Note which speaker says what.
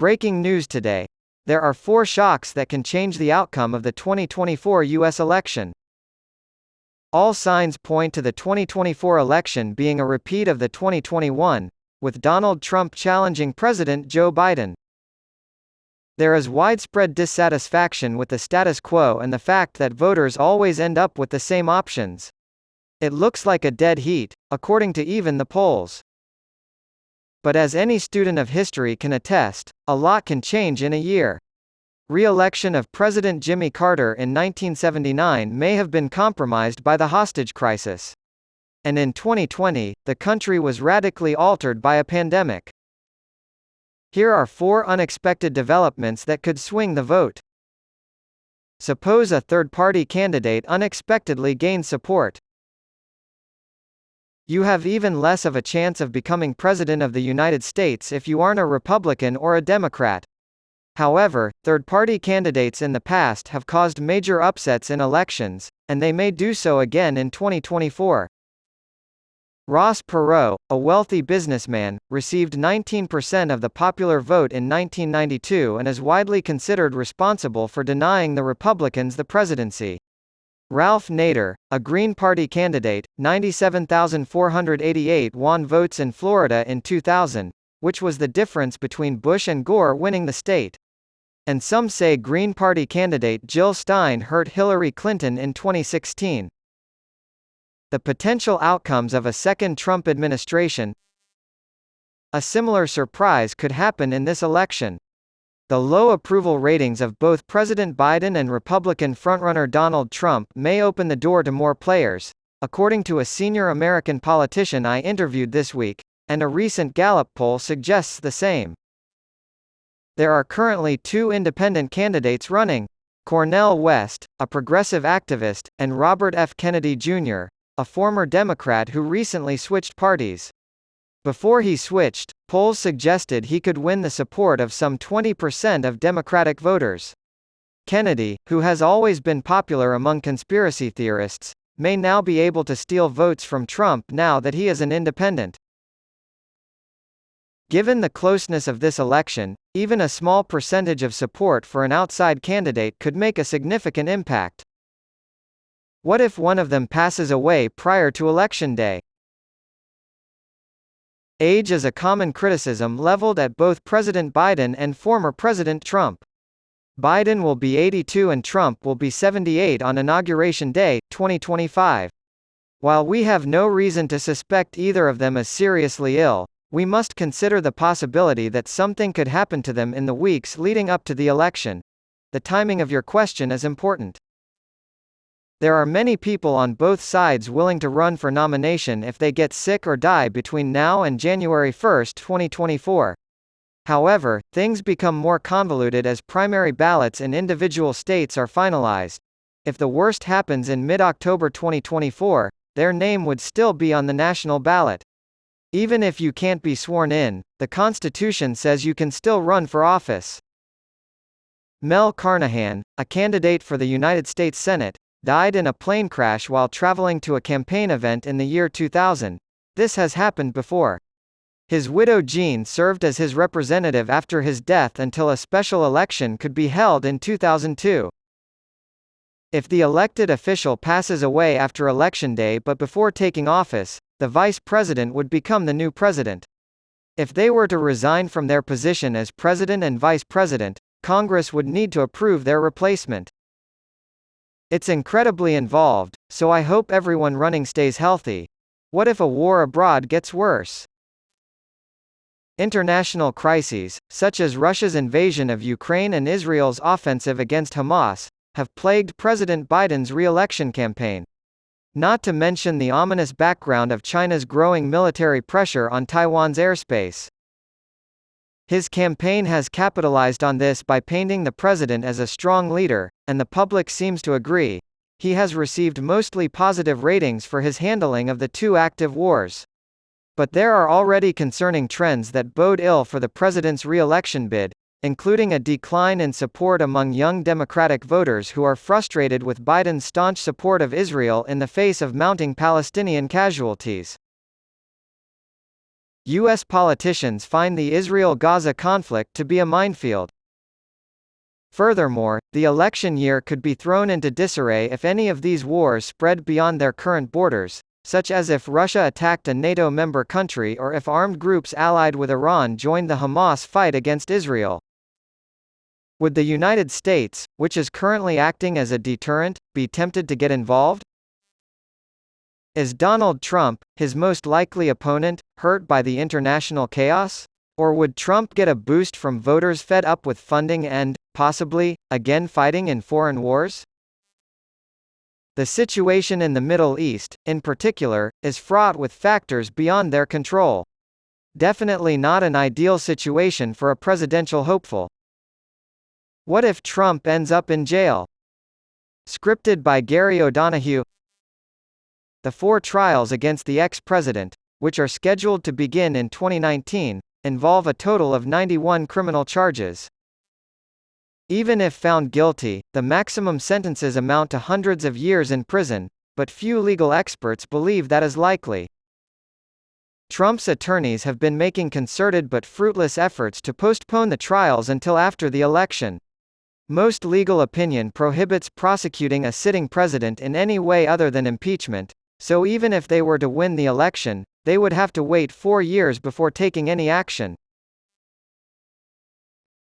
Speaker 1: Breaking news today. There are 4 shocks that can change the outcome of the 2024 U.S. election. All signs point to the 2024 election being a repeat of the 2021, with Donald Trump challenging President Joe Biden. There is widespread dissatisfaction with the status quo and the fact that voters always end up with the same options. It looks like a dead heat, according to even the polls. But as any student of history can attest, a lot can change in a year. Re-election of President Jimmy Carter in 1979 may have been compromised by the hostage crisis. And in 2020, the country was radically altered by a pandemic. Here are 4 unexpected developments that could swing the vote. Suppose a third-party candidate unexpectedly gains support. You have even less of a chance of becoming President of the United States if you aren't a Republican or a Democrat. However, third-party candidates in the past have caused major upsets in elections, and they may do so again in 2024. Ross Perot, a wealthy businessman, received 19% of the popular vote in 1992 and is widely considered responsible for denying the Republicans the presidency. Ralph Nader, a Green Party candidate, 97,488 won votes in Florida in 2000, which was the difference between Bush and Gore winning the state. And some say Green Party candidate Jill Stein hurt Hillary Clinton in 2016. The potential outcomes of a second Trump administration. A similar surprise could happen in this election. The low approval ratings of both President Biden and Republican frontrunner Donald Trump may open the door to more players, according to a senior American politician I interviewed this week, and a recent Gallup poll suggests the same. There are currently 2 independent candidates running: Cornel West, a progressive activist, and Robert F. Kennedy Jr., a former Democrat who recently switched parties. Before he switched, polls suggested he could win the support of some 20% of Democratic voters. Kennedy, who has always been popular among conspiracy theorists, may now be able to steal votes from Trump now that he is an independent. Given the closeness of this election, even a small percentage of support for an outside candidate could make a significant impact. What if one of them passes away prior to Election Day? Age is a common criticism leveled at both President Biden and former President Trump. Biden will be 82 and Trump will be 78 on Inauguration Day, 2025. While we have no reason to suspect either of them is seriously ill, we must consider the possibility that something could happen to them in the weeks leading up to the election. The timing of your question is important. There are many people on both sides willing to run for nomination if they get sick or die between now and January 1, 2024. However, things become more convoluted as primary ballots in individual states are finalized. If the worst happens in mid-October 2024, their name would still be on the national ballot. Even if you can't be sworn in, the Constitution says you can still run for office. Mel Carnahan, a candidate for the United States Senate, died in a plane crash while traveling to a campaign event in the year 2000. This has happened before. His widow Jean served as his representative after his death until a special election could be held in 2002. If the elected official passes away after Election Day but before taking office, the vice president would become the new president. If they were to resign from their position as president and vice president, Congress would need to approve their replacement. It's incredibly involved, so I hope everyone running stays healthy. What if a war abroad gets worse? International crises, such as Russia's invasion of Ukraine and Israel's offensive against Hamas, have plagued President Biden's re-election campaign. Not to mention the ominous background of China's growing military pressure on Taiwan's airspace. His campaign has capitalized on this by painting the president as a strong leader, and the public seems to agree. He has received mostly positive ratings for his handling of the 2 active wars. But there are already concerning trends that bode ill for the president's re-election bid, including a decline in support among young Democratic voters who are frustrated with Biden's staunch support of Israel in the face of mounting Palestinian casualties. U.S. politicians find the Israel-Gaza conflict to be a minefield. Furthermore, the election year could be thrown into disarray if any of these wars spread beyond their current borders, such as if Russia attacked a NATO member country or if armed groups allied with Iran joined the Hamas fight against Israel. Would the United States, which is currently acting as a deterrent, be tempted to get involved? Is Donald Trump, his most likely opponent, hurt by the international chaos? Or would Trump get a boost from voters fed up with funding and, possibly, again fighting in foreign wars? The situation in the Middle East, in particular, is fraught with factors beyond their control. Definitely not an ideal situation for a presidential hopeful. What if Trump ends up in jail? Scripted by Gary O'Donoghue. The 4 trials against the ex-president, which are scheduled to begin in 2019, involve a total of 91 criminal charges. Even if found guilty, the maximum sentences amount to hundreds of years in prison, but few legal experts believe that is likely. Trump's attorneys have been making concerted but fruitless efforts to postpone the trials until after the election. Most legal opinion prohibits prosecuting a sitting president in any way other than impeachment, so even if they were to win the election, they would have to wait 4 years before taking any action.